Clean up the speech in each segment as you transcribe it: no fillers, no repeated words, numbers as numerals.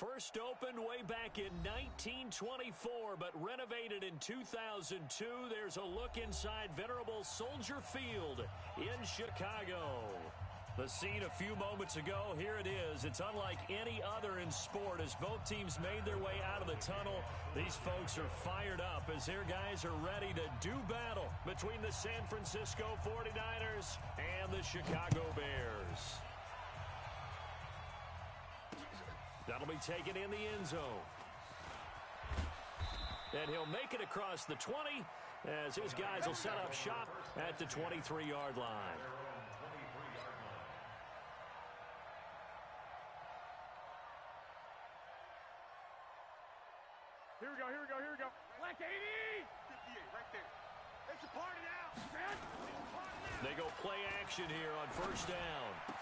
First opened way back in 1924, but renovated in 2002. There's a look inside venerable Soldier Field in Chicago. The scene a few moments ago, here it is. It's unlike any other in sport as both teams made their way out of the tunnel. These folks are fired up as their guys are ready to do battle between the San Francisco 49ers and the Chicago Bears. That'll be taken in the end zone. And he'll make it across the 20 as his guys will set up shop at the 23-yard line. Here we go, here we go, here we go. Black 80! 58, right there. It's a party now. They go play action here on first down.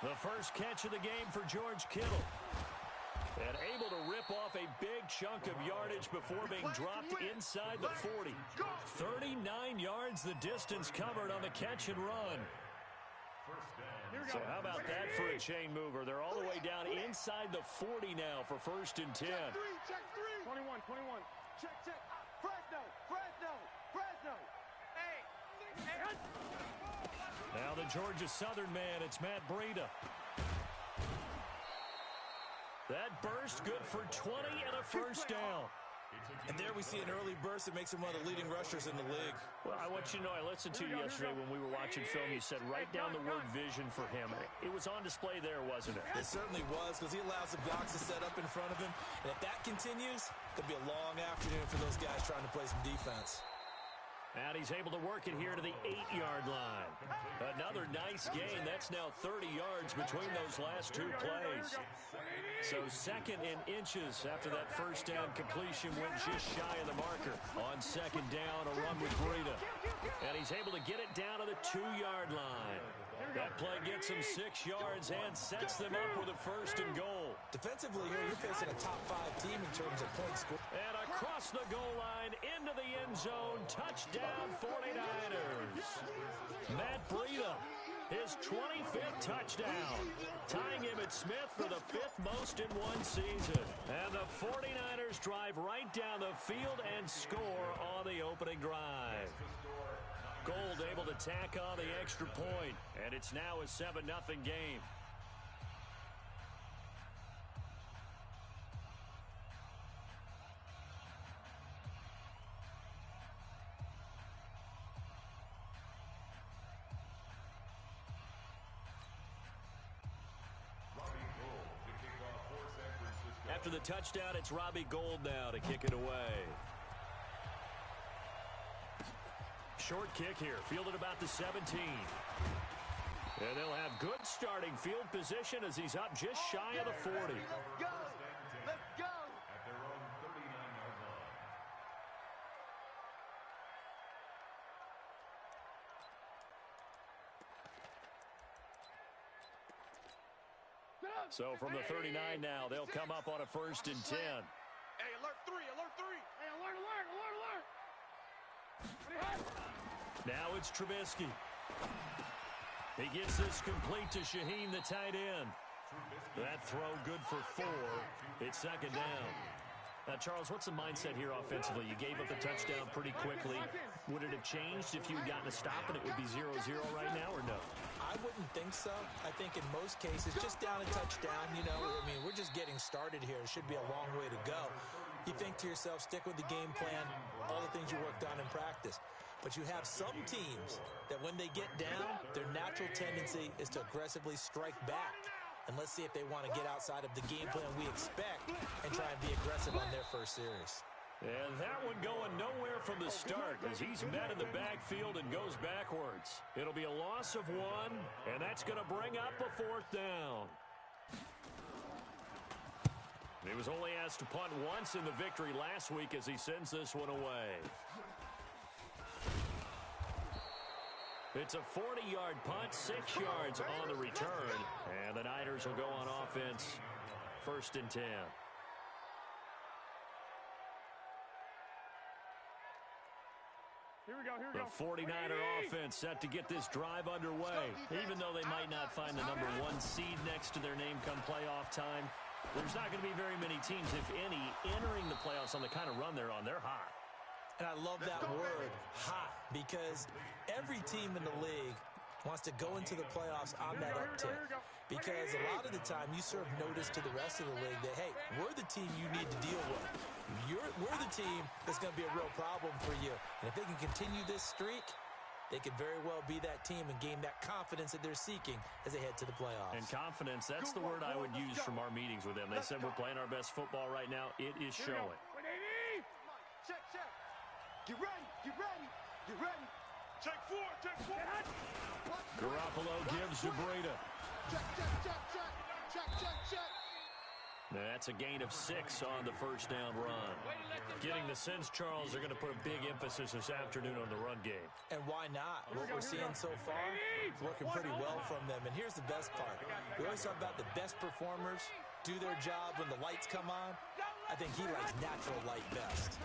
The first catch of the game for George Kittle. And able to rip off a big chunk of yardage before being dropped inside the 40. 39 yards the distance covered on the catch and run. So how about that for a chain mover? They're all the way down inside the 40 now for first and 10. Check three. 21. Check. Fresno. Hey. Now the Georgia Southern man, it's Matt Breida. That burst good for 20 and a first down. And there we see an early burst that makes him one of the leading rushers in the league. Well, I want you to know, I listened to you yesterday when we were watching film. You said write down the word vision for him. It was on display there, wasn't it? It certainly was, because he allows the blocks to set up in front of him. And if that continues, it could be a long afternoon for those guys trying to play some defense. And he's able to work it here to the 8-yard line. Another nice gain. That's now 30 yards between those last two plays. So second in inches after that first down completion went just shy of the marker. On second down, a run with Breida. And he's able to get it down to the 2-yard line. That play gets him 6 yards and sets them up with a first and goal. Defensively here, you're facing a top-5 team in terms of points scored. And across the goal line, into the end zone, touchdown 49ers. Matt Breida, his 25th touchdown, tying Emmitt Smith for the 5th most in one season. And the 49ers drive right down the field and score on the opening drive. Gold able to tack on the extra point, and it's now a 7-0 game. After the touchdown, it's Robbie Gould now to kick it away. Short kick here, fielded about the 17. And they'll have good starting field position as he's up just shy of the 40. Let's go! At their own 39-yard line. So from the 39 now, they'll come up on a first and 10. Hey, alert 3. Hey, alert. Now it's Trubisky. He gets this complete to Shaheen, the tight end. That throw good for 4. It's second down. Now, Charles, what's the mindset here offensively? You gave up the touchdown pretty quickly. Would it have changed if you had gotten a stop and it would be 0-0 right now, or no? I wouldn't think so. I think in most cases, just down a touchdown, we're just getting started here. It should be a long way to go. You think to yourself, stick with the game plan, all the things you worked on in practice. But you have some teams that when they get down, their natural tendency is to aggressively strike back. And let's see if they want to get outside of the game plan we expect and try and be aggressive on their first series. And that one going nowhere from the start as he's met in the backfield and goes backwards. It'll be a loss of 1, and that's going to bring up a 4th down. He was only asked to punt once in the victory last week as he sends this one away. It's a 40-yard punt, 6 yards on the return. And the Niners will go on offense, first and 10. Here we go. The 49er offense set to get this drive underway. Even though they might not find the number 1 seed next to their name come playoff time, There's not going to be very many teams, if any, entering the playoffs on the kind of run they're on. They're hot. And I love that word, hot, because every team in the league wants to go into the playoffs on that uptick. Because a lot of the time you serve notice to the rest of the league that, hey, we're the team you need to deal with. We're the team that's going to be a real problem for you. And if they can continue this streak, they could very well be that team and gain that confidence that they're seeking as they head to the playoffs. And confidence, that's the word I would use from our meetings with them. They said we're playing our best football right now. It is showing. Check. Get ready. Get ready. Check four. Garoppolo gives to Breida. Check. That's a gain of 6 on the first down run. Getting the sense, Charles, they're going to put a big emphasis this afternoon on the run game. And why not? What we're seeing so far is working pretty well from them. And here's the best part. We always talk about the best performers do their job when the lights come on. I think he likes natural light best.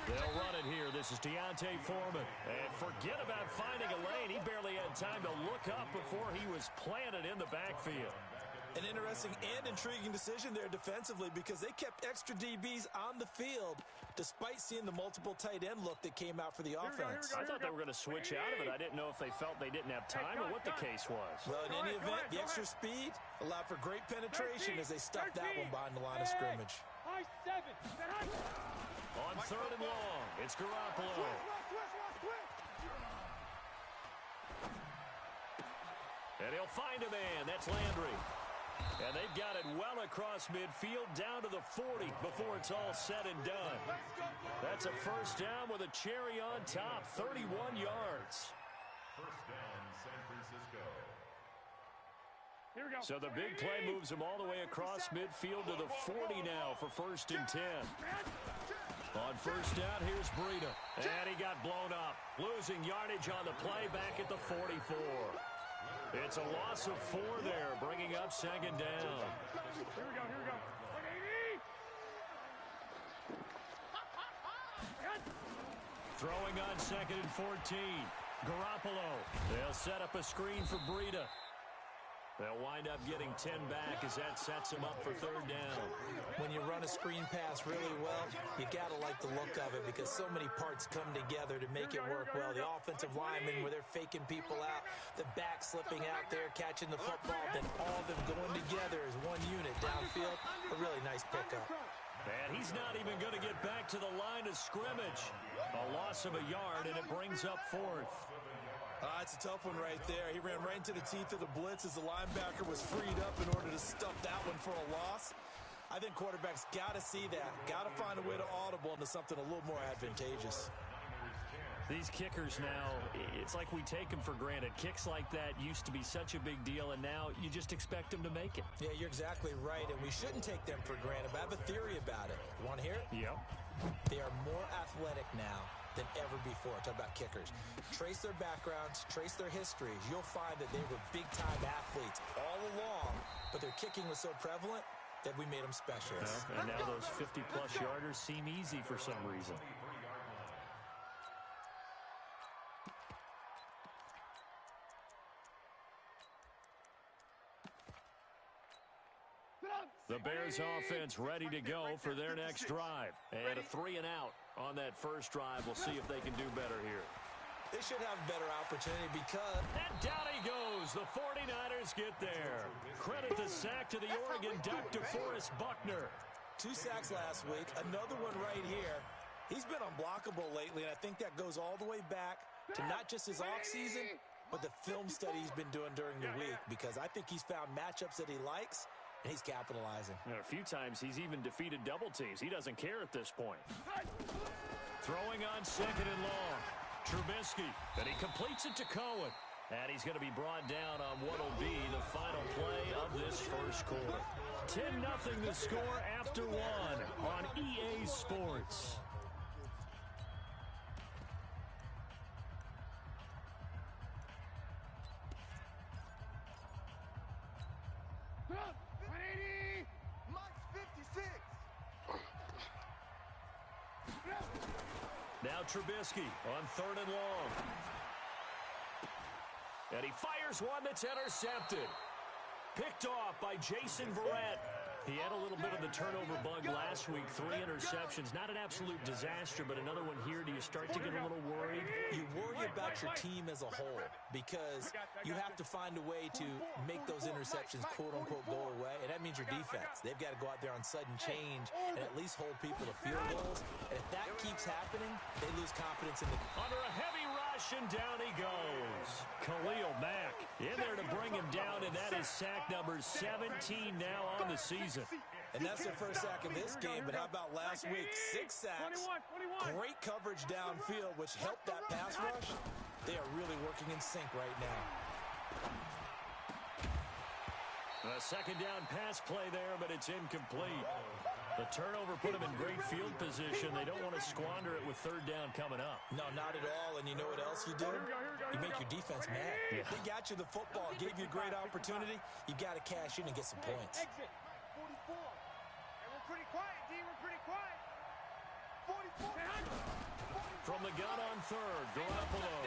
They'll run it here. This is Deontay Foreman. And forget about finding a lane. He barely had time to look up before he was planted in the backfield. An interesting and intriguing decision there defensively because they kept extra DBs on the field despite seeing the multiple tight end look that came out for the offense. I thought they were going to switch out of it. I didn't know if they felt they didn't have time or what the case was. Well, in any event, the extra speed allowed for great penetration as they stuffed that one behind the line of scrimmage. On third and long, it's Garoppolo. And he'll find a man. That's Landry. And they've got it well across midfield down to the 40 before it's all said and done. That's a first down with a cherry on top, 31 yards. First down, San Francisco. Here we go. So the big play moves him all the way across midfield to the 40 now for first and 10. On first down, here's Breida. And he got blown up. Losing yardage on the play back at the 44. It's a loss of 4 there, bringing up second down. Here we go. 180. Throwing on second and 14. Garoppolo. They'll set up a screen for Breida. They'll wind up getting 10 back as that sets him up for third down. When you run a screen pass really well, you got to like the look of it because so many parts come together to make it work well. The offensive linemen where they're faking people out, the back slipping out there, catching the football, then all of them going together as one unit downfield. A really nice pickup. And he's not even going to get back to the line of scrimmage. A loss of a yard, and it brings up fourth. It's a tough one right there. He ran right into the teeth of the blitz as the linebacker was freed up in order to stuff that one for a loss. I think quarterbacks got to see that, got to find a way to audible into something a little more advantageous. These kickers now, it's like we take them for granted. Kicks like that used to be such a big deal, and now you just expect them to make it. Yeah, you're exactly right, and we shouldn't take them for granted, but I have a theory about it. You want to hear it? Yep. They are more athletic now than ever before. Talk about kickers. Trace their backgrounds, trace their histories. You'll find that they were big-time athletes all along, but their kicking was so prevalent that we made them specialists. And now those 50-plus yarders seem easy for some reason. The Bears offense ready to go for their next drive. And a 3 and out on that first drive. We'll see if they can do better here. They should have a better opportunity because... And down he goes. The 49ers get there. Credit the sack to the Oregon Duck, DeForest Buckner. 2 sacks last week. Another one right here. He's been unblockable lately, and I think that goes all the way back to not just his offseason, but the film study he's been doing during the week, because I think he's found matchups that he likes, and he's capitalizing. And a few times he's even defeated double teams. He doesn't care at this point. Throwing on second and long. Trubisky, and he completes it to Cohen. And he's going to be brought down on what will be the final play of this first quarter. 10-0 the score after 1 on EA Sports. Now Trubisky on third and long. And he fires one that's intercepted. Picked off by Jason Verrett. He had a little bit of the turnover bug last week, 3 interceptions. Not an absolute disaster, but another one here. Do you start to get a little worried? You worry about your team as a whole because you have to find a way to make those interceptions, quote-unquote, go away, and that means your defense. They've got to go out there on sudden change and at least hold people to field goals, and if that keeps happening, they lose confidence in the... Under a heavy rush, and down he goes. Khalil Mack in there to bring him down, and that is sack number 17 now on the season. And that's their first sack of this game, but how about last week? 6 sacks, great coverage downfield, which helped that pass rush. They are really working in sync right now. A second down pass play there, but it's incomplete. The turnover put them in great field position. They don't want to squander it with third down coming up. No, not at all. And you know what else you do? You make your defense mad. Yeah. They got you the football, gave you a great opportunity. You got to cash in and get some points. Exit. 44. And we're pretty quiet, D. We're pretty quiet. 44. From the gun on third, Garoppolo.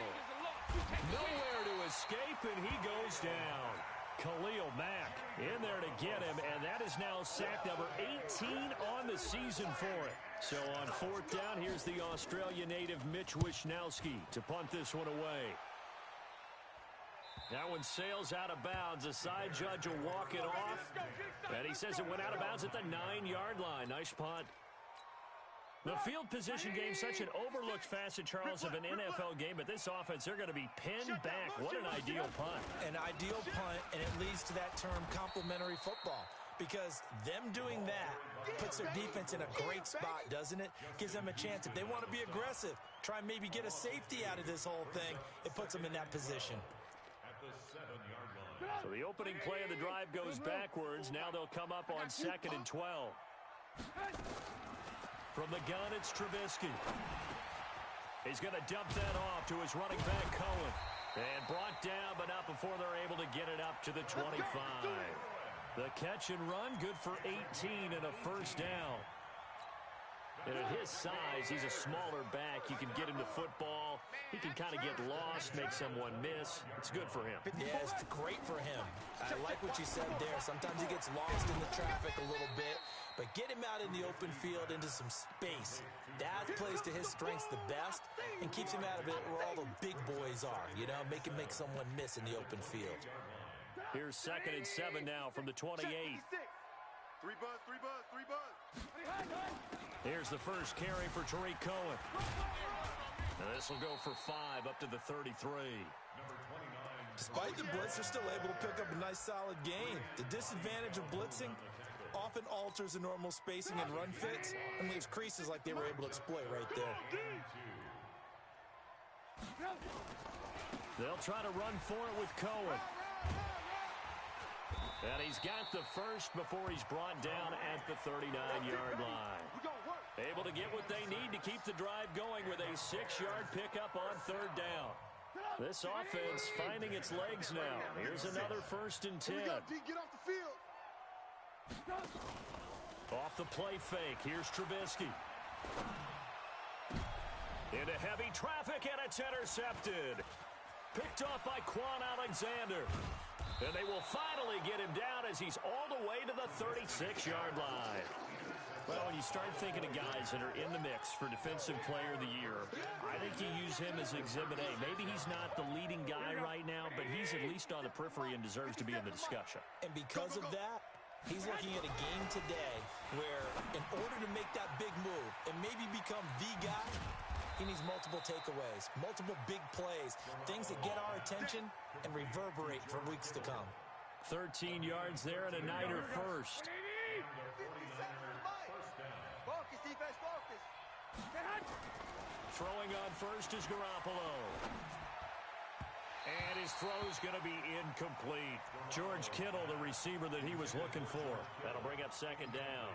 Nowhere to escape, and he goes down. Khalil Mack in there to get him, and that is now sack number 18 on the season for it. So on fourth down, here's the Australia native Mitch Wishnowsky to punt this one away. That one sails out of bounds. A side judge will walk it off, and he says it went out of bounds at the 9-yard line. Nice punt. The field position game, such an overlooked facet, Charles, of an NFL game, but this offense, they're going to be pinned back. What an ideal punt. An ideal punt, and it leads to that term complementary football, because them doing that puts their defense in a great spot, doesn't it? Gives them a chance. If they want to be aggressive, try and maybe get a safety out of this whole thing, it puts them in that position. At the 7-yard line. So the opening play of the drive goes backwards. Now they'll come up on 2nd and 12. From the gun, it's Trubisky. He's going to dump that off to his running back, Cohen. And brought down, but not before they're able to get it up to the 25. The catch and run, good for 18 and a first down. And at his size, he's a smaller back. You can get him to football. He can kind of get lost, make someone miss. It's good for him. Yeah, it's great for him. I like what you said there. Sometimes he gets lost in the traffic a little bit. But get him out in the open field into some space. That plays to his strengths the best and keeps him out of it where all the big boys are. You know, make him make someone miss in the open field. Here's 2nd and 7 now from the 28. 3 buzz. Here's the first carry for Tariq Cohen. And this will go for 5 up to the 33. Despite the blitz, they're still able to pick up a nice solid gain. The disadvantage of blitzing often alters the normal spacing and run fits and leaves creases like they were able to exploit right there. They'll try to run for it with Cohen. And he's got the first before he's brought down at the 39-yard line. Able to get what they need to keep the drive going with a 6-yard pickup on third down. This offense finding its legs now. Here's another 1st and 10. Get off the field. Off the play fake, here's Trubisky. Into heavy traffic, and it's intercepted. Picked off by Quan Alexander. And they will finally get him down as he's all the way to the 36-yard line. Well, when you start thinking of guys that are in the mix for Defensive Player of the Year, I think you use him as Exhibit A. Maybe he's not the leading guy right now, but he's at least on the periphery and deserves to be in the discussion. And because of that, he's looking at a game today where in order to make that big move and maybe become the guy, he needs multiple takeaways, multiple big plays, things that get our attention and reverberate for weeks to come. 13 yards there and a Niner first. Focus, defense, focus. Throwing on first is Garoppolo. And his throw's going to be incomplete. George Kittle, the receiver that he was looking for. That'll bring up 2nd down.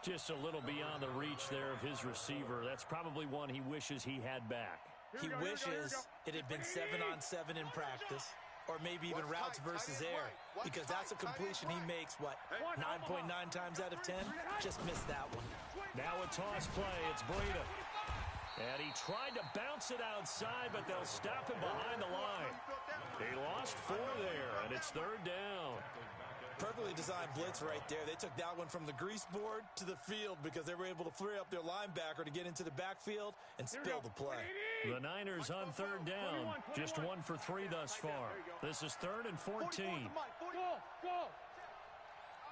Just a little beyond the reach there of his receiver. That's probably one he wishes he had back. He wishes it had been 7-on-7 in practice, or maybe even routes versus air, because that's a completion he makes, 9.9 times out of 10? Just missed that one. Now a toss play. It's Breida. And he tried to bounce it outside, but they'll stop him behind the line. He lost 4 there, and it's 3rd down. Perfectly designed blitz right there. They took that one from the grease board to the field because they were able to free up their linebacker to get into the backfield and spill the play. The Niners on third down. Just 1 for 3 thus far. This is 3rd and 14. Go.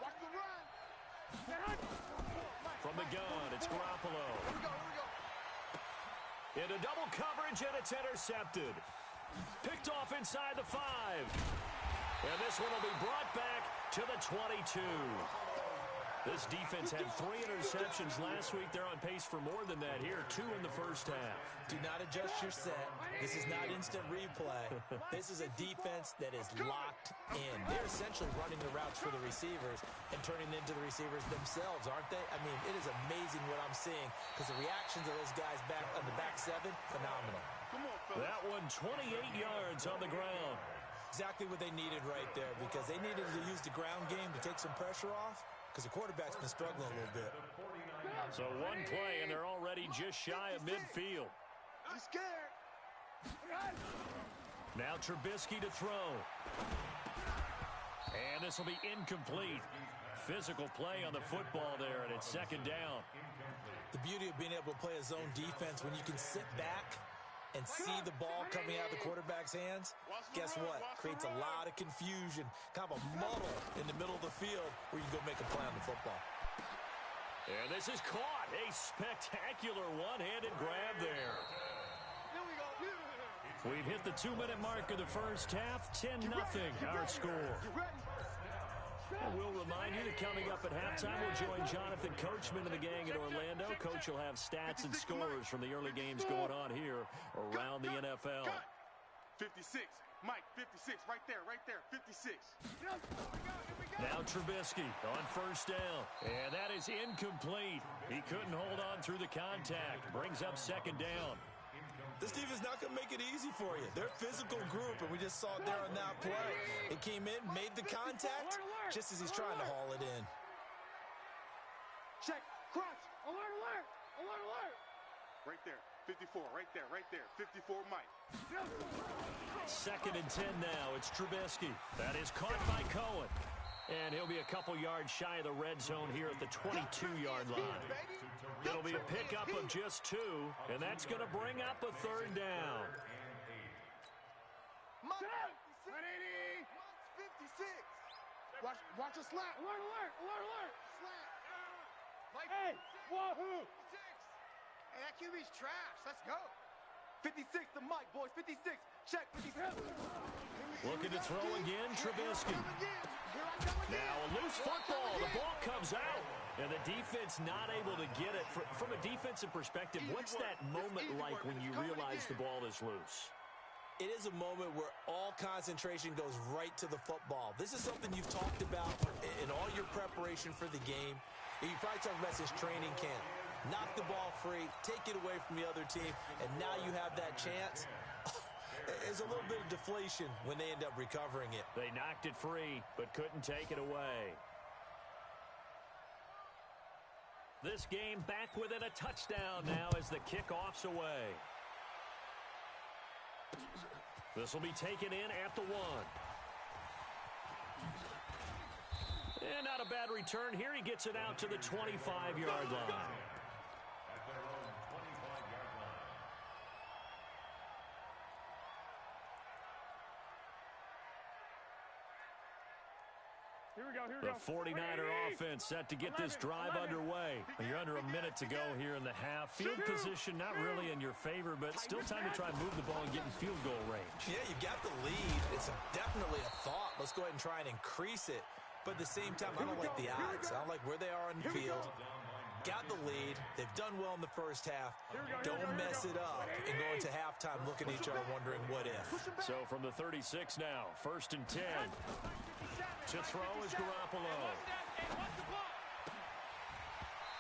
Watch the run. From the gun, it's Garoppolo. Into double coverage, and it's intercepted. Picked off inside the 5. And this one will be brought back to the 22. This defense had 3 interceptions last week. They're on pace for more than that here, 2 in the first half. Do not adjust your set. This is not instant replay. This is a defense that is locked in. They're essentially running the routes for the receivers and turning them into the receivers themselves, aren't they? I mean, it is amazing what I'm seeing because the reactions of those guys back on the back 7, phenomenal. That one 28 yards on the ground. Exactly what they needed right there because they needed to use the ground game to take some pressure off because the quarterback's been struggling a little bit. So one play, and they're already just shy of midfield. I'm scared. Now Trubisky to throw. And this will be incomplete. Physical play on the football there, and it's 2nd down. The beauty of being able to play a zone defense when you can sit back and see the ball coming out of the quarterback's hands, guess what? Creates a lot of confusion, kind of a muddle in the middle of the field where you can go make a play on the football. And this is caught. A spectacular one-handed grab there. We've hit the 2-minute mark of the first half. 10-0 our score. And we'll remind you that coming up at halftime, we'll join Jonathan Coachman and the gang in Orlando. Coach will have stats and scores from the early games going on here around the NFL. 56. Mike, 56. Right there. 56. Now Trubisky on first down. And that is incomplete. He couldn't hold on through the contact. Brings up 2nd down. This defense is not going to make it easy for you. They're a physical group, and we just saw it there on that play. It came in, made the contact, just as he's trying to haul it in. Check. Crunch. Alert. Right there. 54. Right there. 54, Mike. 2nd and 10 now. It's Trubisky. That is caught by Cohen. And he'll be a couple yards shy of the red zone here at the 22-yard line. It'll be a pickup of just 2, and that's going to bring up a 3rd down. Mike, 56. Watch a slap. Alert. Slap. Mike, hey, wahoo. 56. Hey, that QB's trash. Let's go. 56 to Mike, boys. 56. Check. 56. Looking to throw again, Trubisky. Now a loose football. The ball comes out. And the defense not able to get it. From a defensive perspective, what's that moment like when you realize the ball is loose? It is a moment where all concentration goes right to the football. This is something you've talked about in all your preparation for the game. You probably talked about since training camp. Knock the ball free, take it away from the other team, and now you have that chance. There's a little bit of deflation when they end up recovering it. They knocked it free, but couldn't take it away. This game back within a touchdown now as the kickoff's away. This will be taken in at the 1. And not a bad return here. He gets it out to the 25-yard line. The 49er offense set to get this drive underway. You're under a minute to go here in the half. Field position not really in your favor, but still time to try and move the ball and get in field goal range. Yeah, you've got the lead. It's definitely a thought. Let's go ahead and try and increase it. But at the same time, I don't like the odds. I don't like where they are on the field. Got the lead. They've done well in the first half. Don't mess it up and go into halftime looking at each other wondering what if. So from the 36 now, 1st and 10. To throw is Garoppolo.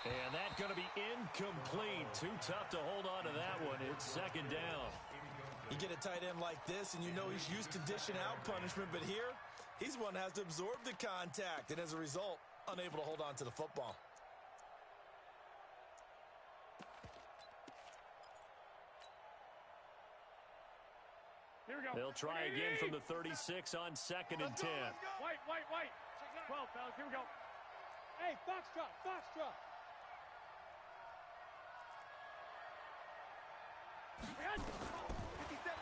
And that's going to be incomplete. Too tough to hold on to that one. It's 2nd down. You get a tight end like this, and you know he's used to dishing out punishment, but here, he's one that has to absorb the contact, and as a result, unable to hold on to the football. They'll try again from the 36 on 2nd and 10. White. 12, fellas. Here we go. Hey, foxtrot, foxtrot.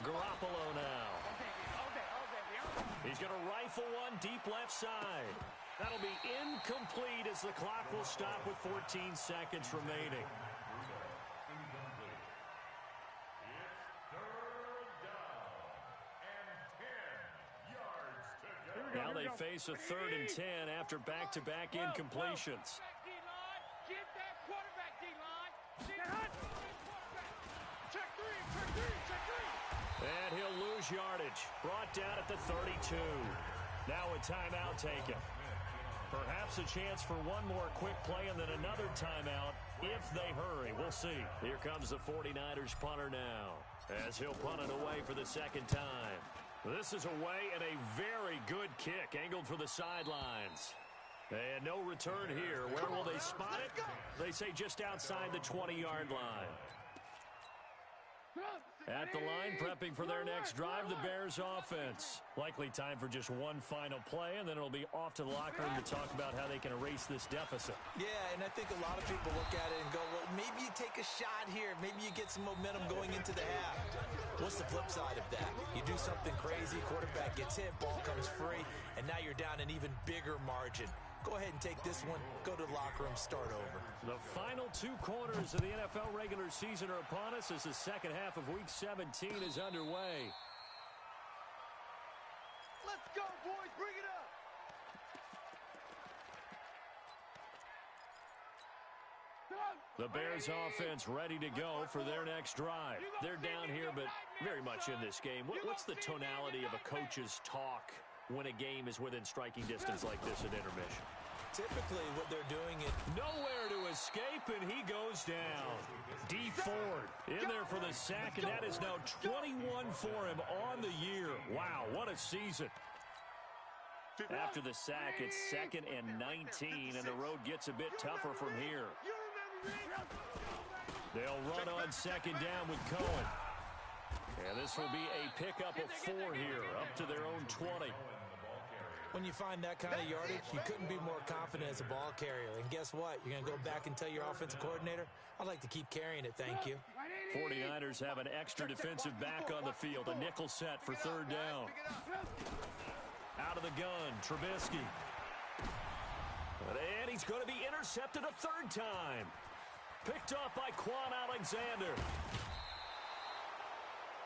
Garoppolo now. He's going to rifle one deep left side. That'll be incomplete as the clock will stop with 14 seconds remaining. Now they face a 3rd and 10 after back-to-back incompletions. Get that quarterback, D-line. Check three. And he'll lose yardage. Brought down at the 32. Now a timeout taken. Perhaps a chance for one more quick play and then another timeout if they hurry. We'll see. Here comes the 49ers punter now as he'll punt it away for the second time. This is away and a very good kick angled for the sidelines. And no return here. Where will they spot it? They say just outside the 20-yard line. At the line, prepping for their next drive, the Bears offense. Likely time for just one final play, and then it'll be off to the locker room to talk about how they can erase this deficit. Yeah, and I think a lot of people look at it and go, well, maybe you take a shot here. Maybe you get some momentum going into the half. What's the flip side of that? You do something crazy, quarterback gets hit, ball comes free, and now you're down an even bigger margin. Go ahead and take this one, go to the locker room, start over. The final 2 quarters of the NFL regular season are upon us as the second half of Week 17 is underway. Let's go, boys. Bring it up. The Bears offense ready to go for their next drive. They're down here, but very much in this game. What's the tonality of a coach's talk when a game is within striking distance like this at intermission? Typically, what they're doing is nowhere to escape, and he goes down. D. Ford in there for the sack, and that is now 21 for him on the year. Wow, what a season. After the sack, it's 2nd and 19, and the road gets a bit tougher from here. They'll run on 2nd down with Cohen. And this will be a pickup of 4 here, up to their own 20. when you find that kind of yardage, you couldn't be more confident as a ball carrier. And guess what? You're going to go back and tell your offensive coordinator, I'd like to keep carrying it, thank you. 49ers have an extra defensive back on the field. A nickel set for 3rd down. Out of the gun, Trubisky. And he's going to be intercepted a 3rd time. Picked up by Quan Alexander.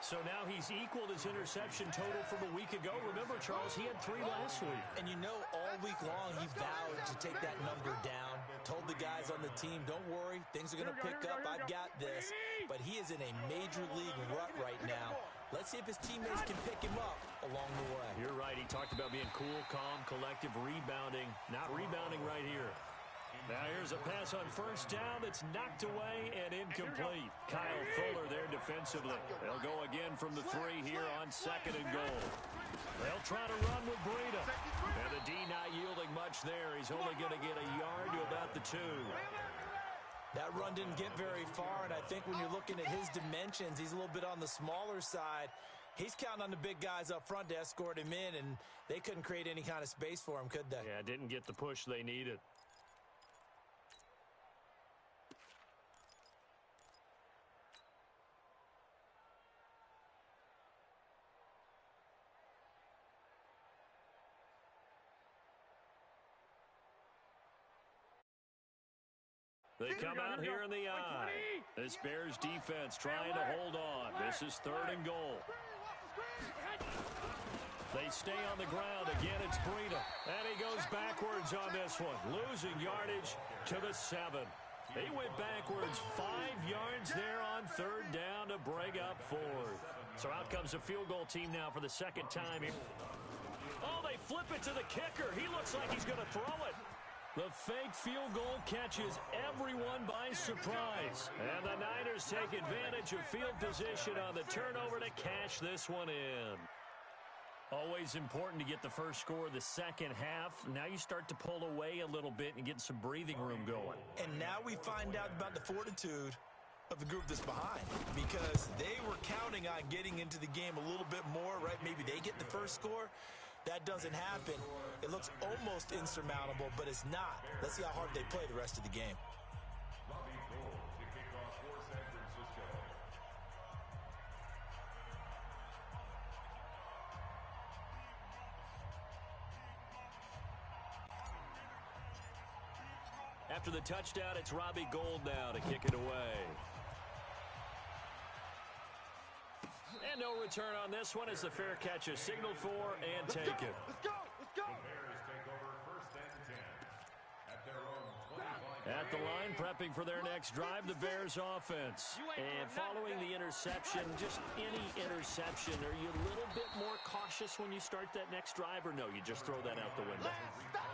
So now he's equaled his interception total from a week ago. Remember, Charles, he had 3 last week. And you know, all week long, he vowed to take that number down. Told the guys on the team, don't worry, things are going to pick up. I've got this. But he is in a major league rut right now. Let's see if his teammates can pick him up along the way. You're right. He talked about being cool, calm, collective, rebounding. Not rebounding right here. Now here's a pass on 1st down that's knocked away and incomplete. Kyle Fuller there defensively. They'll go again from the 3 here on 2nd and goal. They'll try to run with Breida. And the D not yielding much there. He's only going to get a yard to about the 2. That run didn't get very far, and I think when you're looking at his dimensions, he's a little bit on the smaller side. He's counting on the big guys up front to escort him in, and they couldn't create any kind of space for him, could they? Yeah, didn't get the push they needed. They come out here in the eye. This Bears defense trying to hold on. This is 3rd and goal. They stay on the ground. Again, it's Breida. And he goes backwards on this one. Losing yardage to the 7. He went backwards 5 yards there on 3rd down to bring up 4th. So out comes the field goal team now for the 2nd time here. Oh, they flip it to the kicker. He looks like he's going to throw it. The fake field goal catches everyone by surprise. And the Niners take advantage of field position on the turnover to cash this one in. Always important to get the first score of the second half. Now you start to pull away a little bit and get some breathing room going. And now we find out about the fortitude of the group that's behind, because they were counting on getting into the game a little bit more, right? Maybe they get the first score. that doesn't happen, it looks almost insurmountable, but it's not. Let's see how hard they play the rest of the game. After the touchdown, it's Robbie Gould now to kick it away. And no return on this one as the fair catch is signaled for and taken. Let's go! Let's go! The Bears take over 1st and 10 at their own 25. At the line, prepping for their next drive, the Bears offense. And following the interception, just any interception, are you a little bit more cautious when you start that next drive, or no, you just throw that out the window?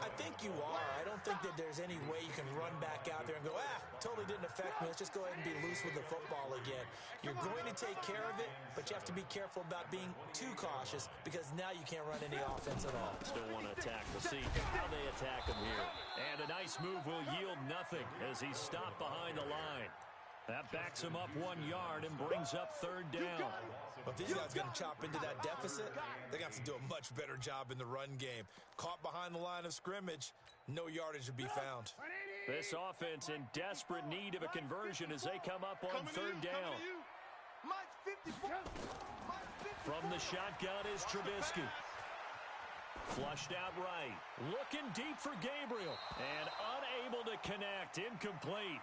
I think you are. I don't think that there's any way you can run back out there and go, totally didn't affect me. Let's just go ahead and be loose with the football again. You're going to take care of it, but you have to be careful about being too cautious because now you can't run any offense at all. Still want to attack. We'll see how they attack him here. And a nice move will yield nothing as he's stopped behind the line. That backs him up 1 yard and brings up 3rd down. But if these guys are going to chop into that deficit, they're going to have to do a much better job in the run game. Caught behind the line of scrimmage, no yardage to be found. This offense in desperate need of a conversion as they come up on 3rd down. From the shotgun is Trubisky. Flushed out right. Looking deep for Gabriel. And unable to connect. Incomplete.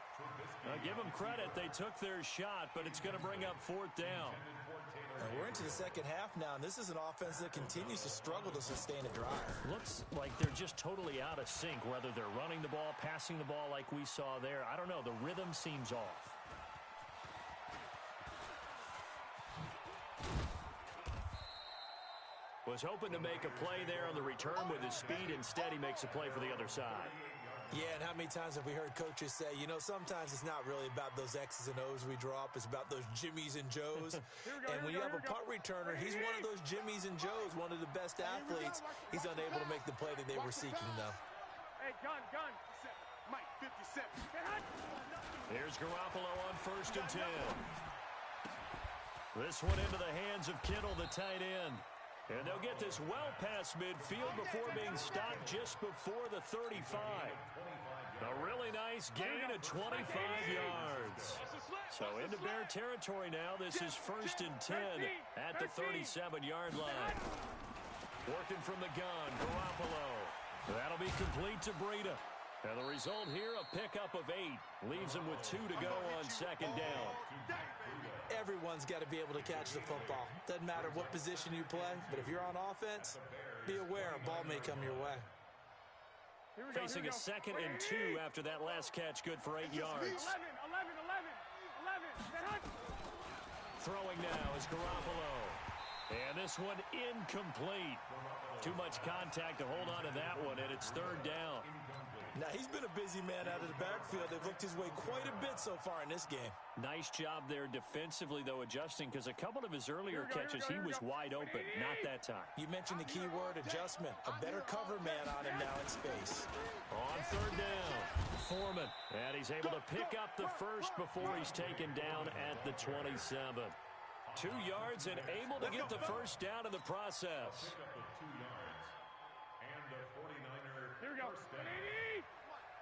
Now, give them credit. They took their shot, but it's going to bring up 4th down. And we're into the second half now, and this is an offense that continues to struggle to sustain a drive. Looks like they're just totally out of sync, whether they're running the ball, passing the ball like we saw there. I don't know. The rhythm seems off. Was hoping to make a play there on the return with his speed. Instead, he makes a play for the other side. Yeah, and how many times have we heard coaches say, you know, sometimes it's not really about those X's and O's we draw up. It's about those Jimmies and Joes. And when you have a punt returner, he's one of those Jimmies and Joes, one of the best athletes. He's unable to make the play that they were seeking, though. Hey, gun. Mike, 57. Here's Garoppolo on 1st and 10. This one into the hands of Kittle, the tight end. And they'll get this well past midfield before being stopped just before the 35. A really nice gain of 25 yards. So into Bear territory now. This is 1st and 10 at the 37-yard line. Working from the gun, Garoppolo. That'll be complete to Breida. And the result here, a pickup of 8. Leaves him with 2 to go on 2nd down. Everyone's got to be able to catch the football. Doesn't matter what position you play, but if you're on offense, be aware a ball may come your way. Facing a 2nd and 2 after that last catch, good for 8 yards. 11. Throwing now is Garoppolo. And this one incomplete. Too much contact to hold on to that one, and it's 3rd down. Now, he's been a busy man out of the backfield. They've looked his way quite a bit so far in this game. Nice job there defensively, though, adjusting, because a couple of his earlier catches, he was wide open. Not that time. You mentioned the key word, adjustment. A better cover man on him now in space. On 3rd down, Foreman. And he's able to pick up the first before he's taken down at the 27. 2 yards and able to get the first down in the process. Pick up the 2 yards. And the 49er. Here we go.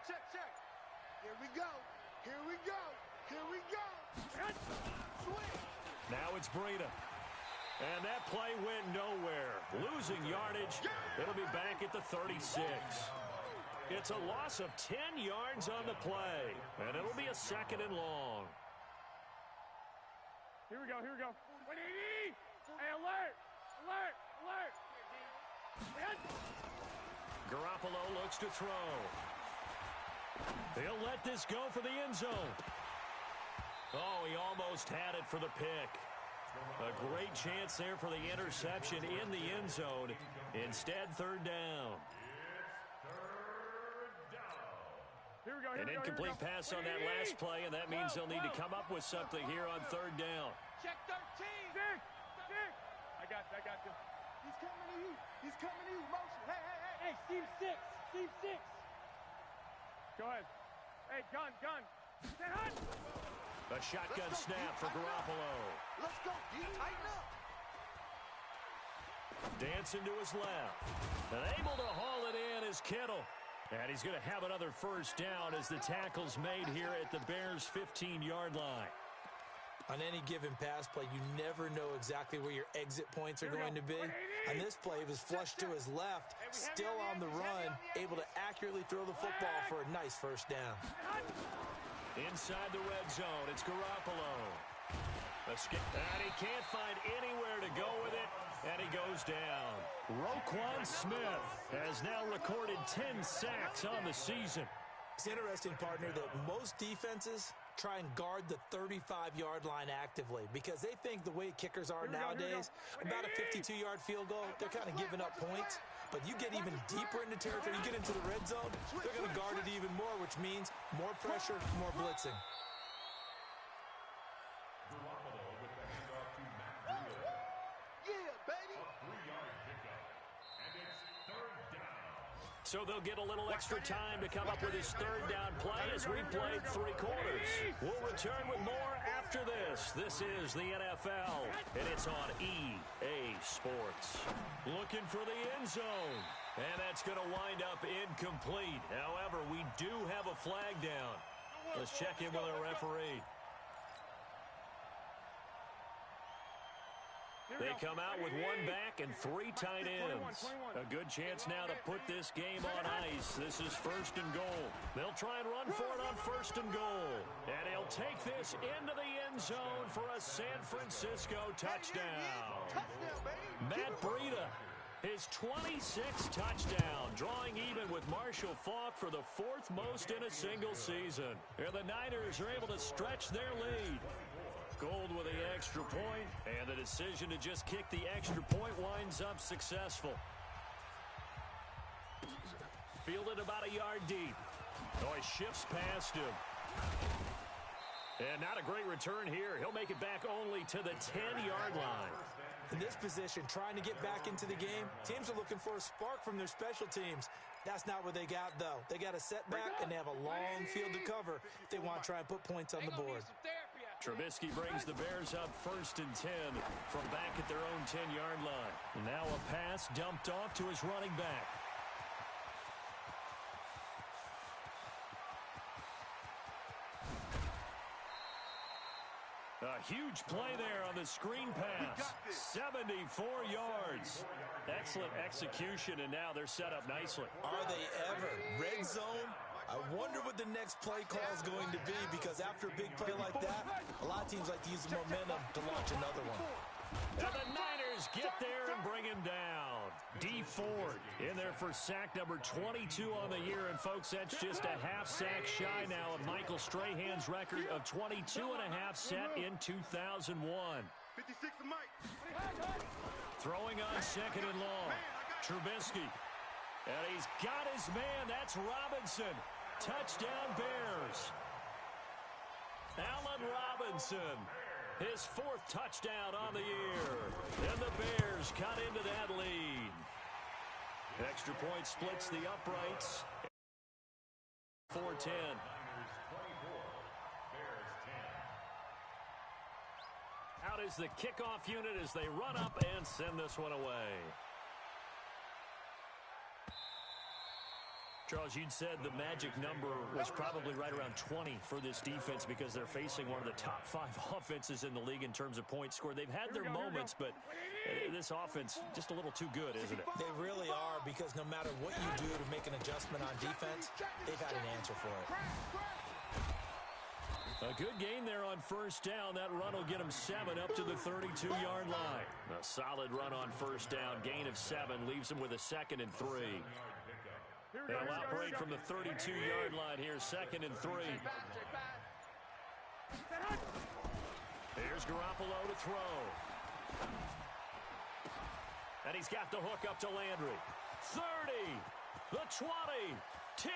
Check. Here we go. Swing. Now it's Breida. And that play went nowhere. Losing yardage. It'll be back at the 36. It's a loss of 10 yards on the play. And it'll be a 2nd and long. Here we go. 180. Hey, alert. Garoppolo looks to throw. He'll let this go for the end zone. Oh, he almost had it for the pick. A great chance there for the interception in the end zone. Instead, 3rd down. Here we go. An incomplete pass on that last play, and that means they'll need to come up with something here on 3rd down. Check 13. Dick. I got you. He's coming to you. Motion. Hey. Hey, Steve 6. Go ahead. Hey, gun. Stay hot. A shotgun snap for Garoppolo. Let's go, D. Tighten up. Dancing to his left. And able to haul it in is Kittle. And he's going to have another first down as the tackle's made here at the Bears' 15-yard line. On any given pass play, you never know exactly where your exit points are going to be. On this play, he was flushed to his left, still on the run, able to accurately throw the football for a nice first down. Inside the red zone, it's Garoppolo. And he can't find anywhere to go with it, and he goes down. Roquan Smith has now recorded 10 sacks on the season. It's interesting, partner, that most defenses try and guard the 35-yard line actively because they think the way kickers are nowadays, about a 52-yard field goal, they're kind of giving up points. But you get even deeper into territory, you get into the red zone, they're going to guard it even more, which means more pressure, more blitzing. So they'll get a little extra time to come up with his third down play as we played 3 quarters. We'll return with more after this. This is the NFL, and it's on EA Sports. Looking for the end zone, and that's going to wind up incomplete. However, we do have a flag down. Let's check in with our referee. They come out with 1 back and 3 tight ends. A good chance now to put this game on ice. This is 1st and goal. They'll try and run for it on 1st and goal. And he'll take this into the end zone for a San Francisco touchdown. Matt Breida, his 26th touchdown, drawing even with Marshall Faulk for the 4th most in a single season. And the Niners are able to stretch their lead. Gold with the extra point, and the decision to just kick the extra point winds up successful. Fielded about a yard deep. Oh, he shifts past him. And not a great return here. He'll make it back only to the 10-yard line. In this position, trying to get back into the game, teams are looking for a spark from their special teams. That's not what they got, though. They got a setback, and they have a long field to cover if they want to try and put points on the board. Trubisky brings the Bears up 1st and 10 from back at their own 10-yard line. Now a pass dumped off to his running back. A huge play there on the screen pass. 74 yards. Excellent execution, and now they're set up nicely. Are they ever? Red zone? I wonder what the next play call is going to be, because after a big play like that, a lot of teams like to use the momentum to launch another one. And the Niners get there and bring him down. D Ford in there for sack number 22 on the year. And, folks, that's just a half sack shy now of Michael Strahan's record of 22 and a half set in 2001. 56 to Mike. Throwing on 2nd and long. Trubisky. And he's got his man. That's Robinson. Touchdown, Bears. Allen Robinson. His 4th touchdown on the year. And the Bears cut into that lead. Extra point splits the uprights. 4-10. Out is the kickoff unit as they run up and send this one away. Charles, you'd said the magic number was probably right around 20 for this defense because they're facing one of the top 5 offenses in the league in terms of points scored. They've had their moments, but this offense just a little too good, isn't it? They really are, because no matter what you do to make an adjustment on defense, they've got an answer for it. A good gain there on 1st down. That run will get them 7 up to the 32-yard line. A solid run on 1st down. Gain of 7 leaves them with a 2nd and 3. They'll operate from the 32-yard line here, 2nd and 3. Here's Garoppolo to throw. And he's got the hook up to Landry. 30, the 20, 10,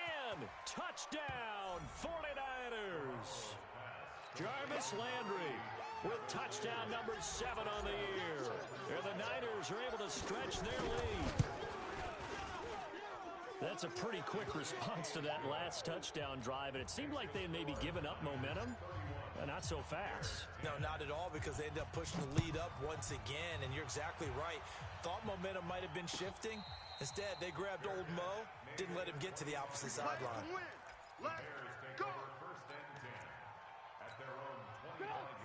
touchdown, 49ers. Jarvis Landry with touchdown number 7 on the year. And the Niners are able to stretch their lead. That's a pretty quick response to that last touchdown drive, and it seemed like they had maybe given up momentum. Not so fast. No, not at all, well because they ended up pushing the lead up once again, and you're exactly right. Thought momentum might have been shifting. Instead, they grabbed old Mo, didn't let him get to the opposite sideline. Let's go.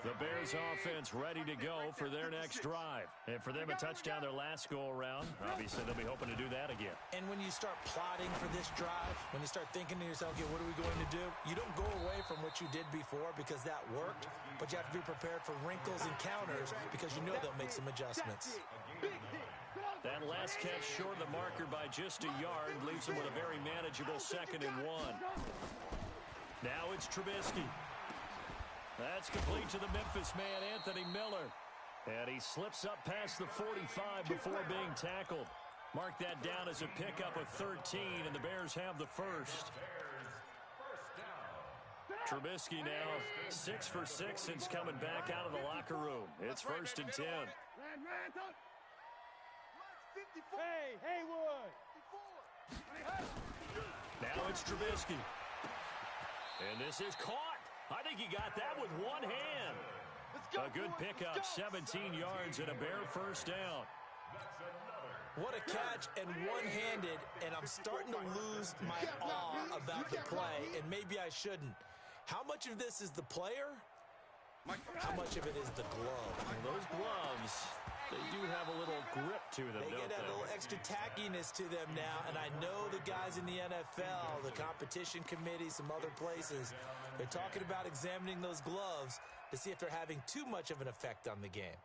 The Bears offense ready to go for their next drive. And for them, a touchdown their last go-around. Obviously, they'll be hoping to do that again. And when you start plotting for this drive, when you start thinking to yourself, okay, what are we going to do? You don't go away from what you did before because that worked, but you have to be prepared for wrinkles and counters because you know they'll make some adjustments. That last catch short of the marker by just a yard leaves them with a very manageable 2nd and 1. Now it's Trubisky. That's complete to the Memphis man, Anthony Miller. And he slips up past the 45 before being tackled. Mark that down as a pickup of 13, and the Bears have the first. Trubisky now 6 for 6 since coming back out of the locker room. It's 1st and 10. Hey, Haywood. Now it's Trubisky. And this is caught. I think he got that with one hand. A good pickup, 17 yards and a Bear first down. What a catch and one-handed, and I'm starting to lose my awe about the play, and maybe I shouldn't. How much of this is the player? How much of it is the glove? Well, those gloves, they do have a little grip to them, They don't get that they? little extra tackiness to them now, and I know the guys in the NFL, the competition committee, some other places, they're talking about examining those gloves to see if they're having too much of an effect on the game.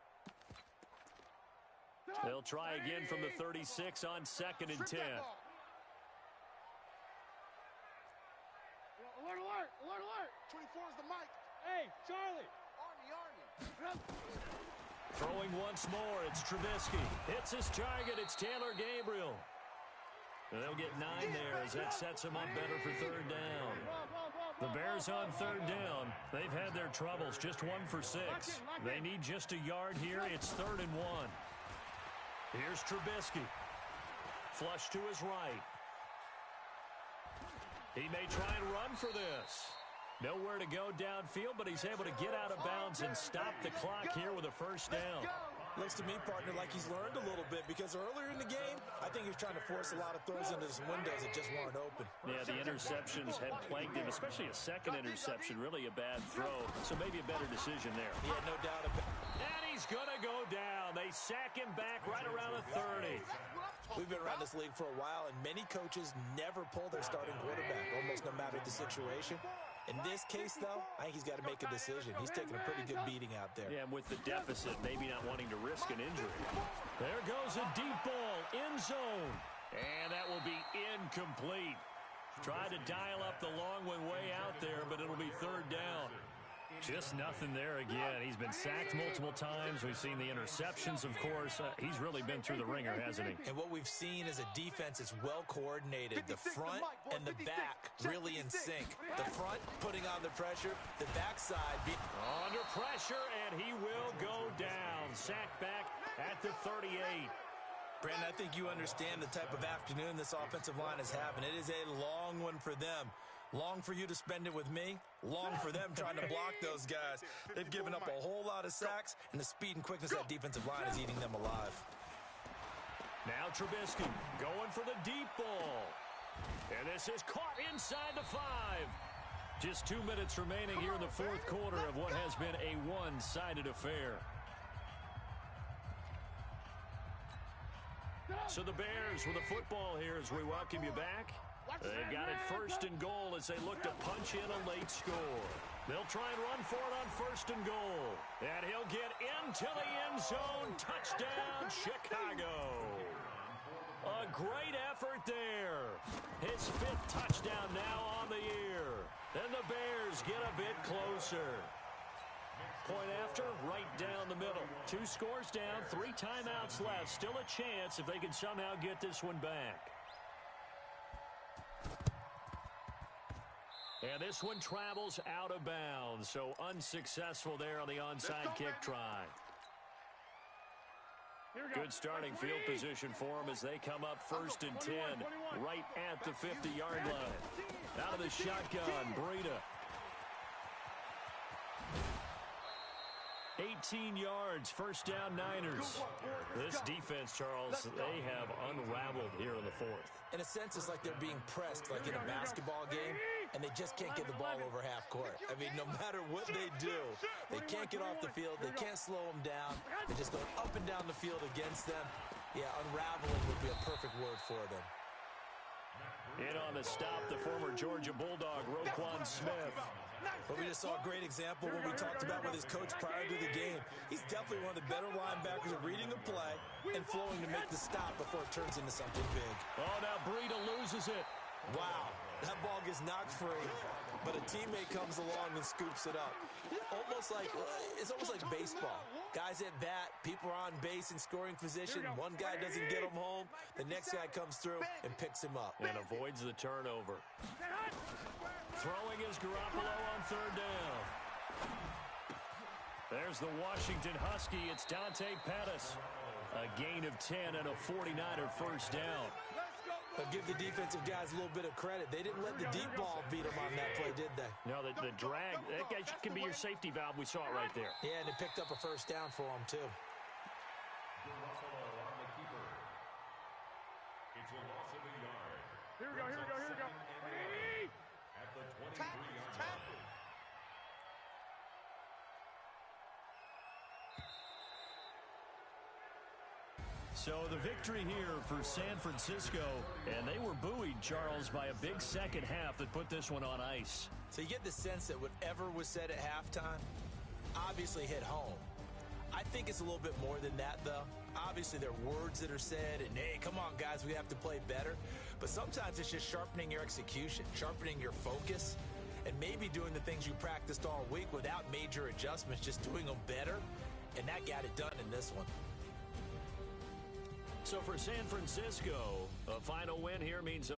They'll try again from the 36 on 2nd and 10. Alert, alert, alert, alert. 24 is the mic. Hey, Charlie. Army. Throwing once more, it's Trubisky. Hits his target, it's Taylor Gabriel. And they'll get 9 there as that sets them up better for 3rd down. The Bears on 3rd down. They've had their troubles, just 1 for 6. They need just a yard here. It's 3rd and 1. Here's Trubisky. Flush to his right. He may try and run for this. Nowhere to go downfield, but he's able to get out of bounds and stop the clock here with a first down. Looks to me, partner, like he's learned a little bit because earlier in the game, I think he was trying to force a lot of throws into some windows that just weren't open. Yeah, the interceptions had plagued him, especially a second interception, really a bad throw. So maybe a better decision there. Yeah, no doubt about it. And he's going to go down. They sack him back right around the 30. We've been around this league for a while, and many coaches never pull their starting quarterback, almost no matter the situation. In this case, though, I think he's got to make a decision. He's taking a pretty good beating out there. Yeah, and with the deficit, maybe not wanting to risk an injury. There goes a deep ball, end zone. And that will be incomplete. Tried to dial up the long one way out there, but it'll be 3rd down. Just nothing there again. He's been sacked multiple times. We've seen the interceptions, of course. He's really been through the ringer, hasn't he? And what we've seen is a defense that's well coordinated. The front and the back really in sync. The front putting on the pressure, the backside under pressure, and he will go down. Sacked back at the 38. Brandon, I think you understand the type of afternoon this offensive line is having. It is a long one for them. Long for you to spend it with me. Long for them trying to block those guys. They've given up a whole lot of sacks, and the speed and quickness of that defensive line is eating them alive. Now Trubisky going for the deep ball. And this is caught inside the 5. Just 2 minutes remaining here in the 4th quarter of what has been a one-sided affair. So the Bears with the football here as we welcome you back. They've got it 1st and goal as they look to punch in a late score. They'll try and run for it on 1st and goal. And he'll get into the end zone. Touchdown, Chicago. A great effort there. His 5th touchdown now on the year. And the Bears get a bit closer. Point after, right down the middle. 2 scores down, 3 timeouts left. Still a chance if they can somehow get this one back. And this one travels out of bounds, so unsuccessful there on the onside kick try. Good starting field position for them as they come up 1st and 10, right at the 50-yard line. Out of the shotgun, Breida. 8 18 yards. First down, Niners. This defense, Charles, they have unraveled here in the fourth. In a sense, it's like they're being pressed, like in a basketball game, and they just can't get the ball over half court. I mean, no matter what they do, they can't get off the field. They can't slow them down. They just go up and down the field against them. Yeah, unraveling would be a perfect word for them. In on the stop, the former Georgia Bulldog, Roquan Smith. But we just saw a great example when we talked about with his coach prior to the game. He's definitely one of the better linebackers at reading a play and flowing to make the stop before it turns into something big. Oh, now Breida loses it. Wow, that ball gets knocked free, but a teammate comes along and scoops it up. It's almost like baseball. Guys at bat, people are on base in scoring position. One guy doesn't get him home. The next guy comes through and picks him up. And avoids the turnover. Throwing is Garoppolo on third down. There's the Washington Husky. It's Dante Pettis. A gain of 10 and a 49er first down. But give the defensive guys a little bit of credit. They didn't let the deep ball beat them on that play, did they? No, the drag, that guy can be your safety valve. We saw it right there. Yeah, and it picked up a first down for them, too. Garoppolo on the keeper. It's a loss of a yard. Here we go. At the 23-yard line. So the victory here for San Francisco, and they were buoyed, Charles, by a big second half that put this one on ice. So you get the sense that whatever was said at halftime obviously hit home. I think it's a little bit more than that, though. Obviously, there are words that are said, and, hey, come on, guys, we have to play better. But sometimes it's just sharpening your execution, sharpening your focus, and maybe doing the things you practiced all week without major adjustments, just doing them better, and that got it done in this one. So for San Francisco, a final win here means